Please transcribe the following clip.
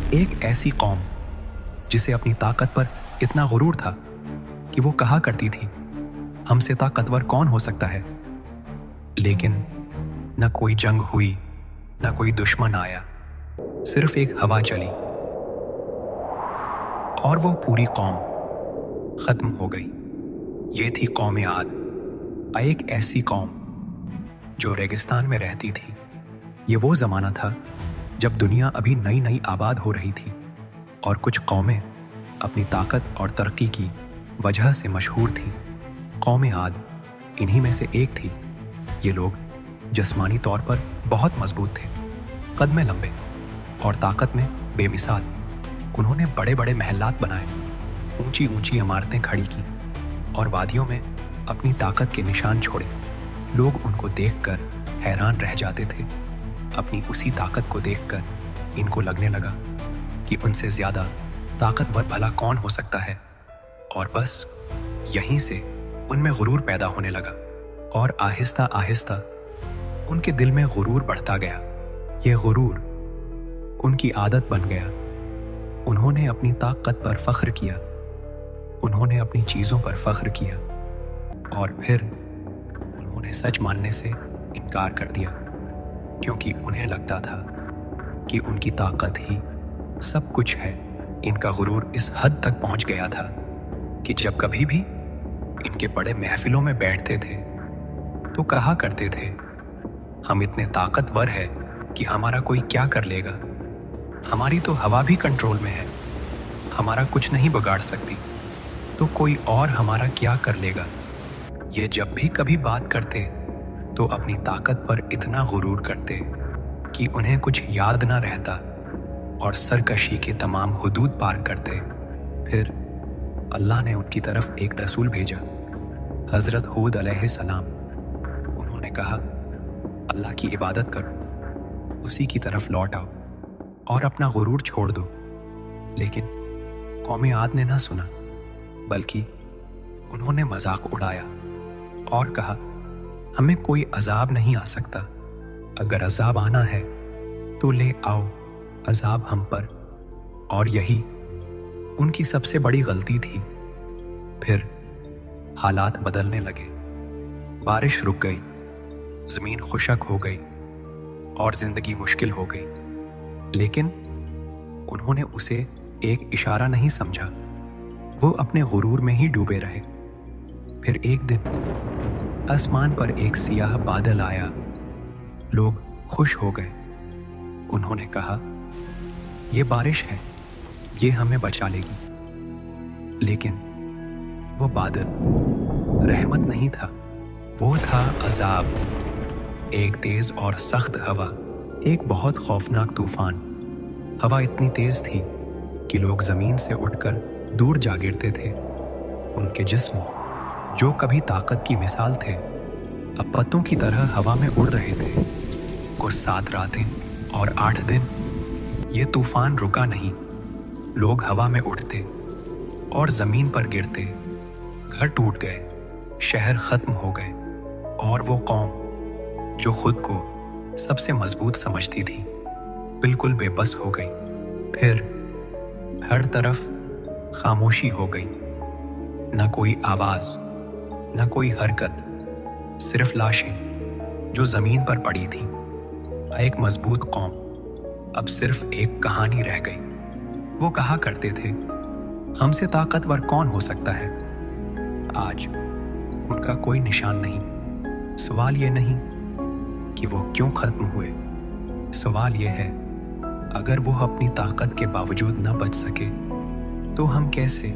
एक ऐसी कौम जिसे अपनी ताकत पर इतना गुरूर था कि वो कहा करती थी, हमसे ताकतवर कौन हो सकता है। लेकिन न कोई जंग हुई, न कोई दुश्मन आया, सिर्फ एक हवा चली और वो पूरी कौम खत्म हो गई। ये थी कौम आद, एक ऐसी कौम जो रेगिस्तान में रहती थी। ये वो जमाना था जब दुनिया अभी नई नई आबाद हो रही थी और कुछ कौमें अपनी ताकत और तरक्की की वजह से मशहूर थीं। कौम आद इन्हीं में से एक थी। ये लोग जिस्मानी तौर पर बहुत मजबूत थे, कद में लंबे और ताकत में बेमिसाल। उन्होंने बड़े बड़े महलात बनाए, ऊंची ऊंची इमारतें खड़ी की और वादियों में अपनी ताकत के निशान छोड़े। लोग उनको देखकर हैरान रह जाते थे। अपनी उसी ताकत को देखकर इनको लगने लगा कि उनसे ज्यादा ताकतवर भला कौन हो सकता है, और बस यहीं से उनमें गुरूर पैदा होने लगा और आहिस्ता आहिस्ता उनके दिल में गुरूर बढ़ता गया। यह गुरूर उनकी आदत बन गया। उन्होंने अपनी ताकत पर फख्र किया, उन्होंने अपनी चीजों पर फख्र किया और फिर उन्होंने सच मानने से इनकार कर दिया, क्योंकि उन्हें लगता था कि उनकी ताकत ही सब कुछ है। इनका गुरूर इस हद तक पहुंच गया था कि जब कभी भी इनके बड़े महफिलों में बैठते थे तो कहा करते थे, हम इतने ताकतवर हैं कि हमारा कोई क्या कर लेगा। हमारी तो हवा भी कंट्रोल में है, हमारा कुछ नहीं बिगाड़ सकती, तो कोई और हमारा क्या कर लेगा। ये जब भी कभी बात करते तो अपनी ताकत पर इतना गुरूर करते कि उन्हें कुछ याद ना रहता और सरकशी के तमाम हुदूद पार करते। फिर अल्लाह ने उनकी तरफ एक रसूल भेजा, हजरत हूद अलैहिस्सलाम। उन्होंने कहा, अल्लाह की इबादत करो, उसी की तरफ लौट आओ और अपना गुरूर छोड़ दो। लेकिन कौम आद ने ना सुना, बल्कि उन्होंने मजाक उड़ाया और कहा, हमें कोई अजाब नहीं आ सकता। अगर अजाब आना है तो ले आओ अजाब हम पर। और यही उनकी सबसे बड़ी गलती थी। फिर हालात बदलने लगे। बारिश रुक गई, जमीन खुशक हो गई और जिंदगी मुश्किल हो गई। लेकिन उन्होंने उसे एक इशारा नहीं समझा, वो अपने गुरूर में ही डूबे रहे। फिर एक दिन आसमान पर एक सियाह बादल आया। लोग खुश हो गए। उन्होंने कहा, ये बारिश है, ये हमें बचा लेगी। लेकिन वो बादल रहमत नहीं था, वो था अजाब। एक तेज और सख्त हवा, एक बहुत खौफनाक तूफान। हवा इतनी तेज थी कि लोग जमीन से उठकर दूर जा गिरते थे। उनके जिस्म, जो कभी ताकत की मिसाल थे, अब पत्तों की तरह हवा में उड़ रहे थे। कुछ 7 रातें और 8 दिन ये तूफान रुका नहीं। लोग हवा में उठते और जमीन पर गिरते। घर टूट गए, शहर खत्म हो गए और वो कौम जो खुद को सबसे मजबूत समझती थी, बिल्कुल बेबस हो गई। फिर हर तरफ खामोशी हो गई, न कोई आवाज, न कोई हरकत, सिर्फ लाशें जो जमीन पर पड़ी थीं। एक मजबूत कौम अब सिर्फ एक कहानी रह गई। वो कहा करते थे, हमसे ताकतवर कौन हो सकता है। आज उनका कोई निशान नहीं। सवाल ये नहीं कि वो क्यों खत्म हुए, सवाल ये है, अगर वो अपनी ताकत के बावजूद न बच सके तो हम कैसे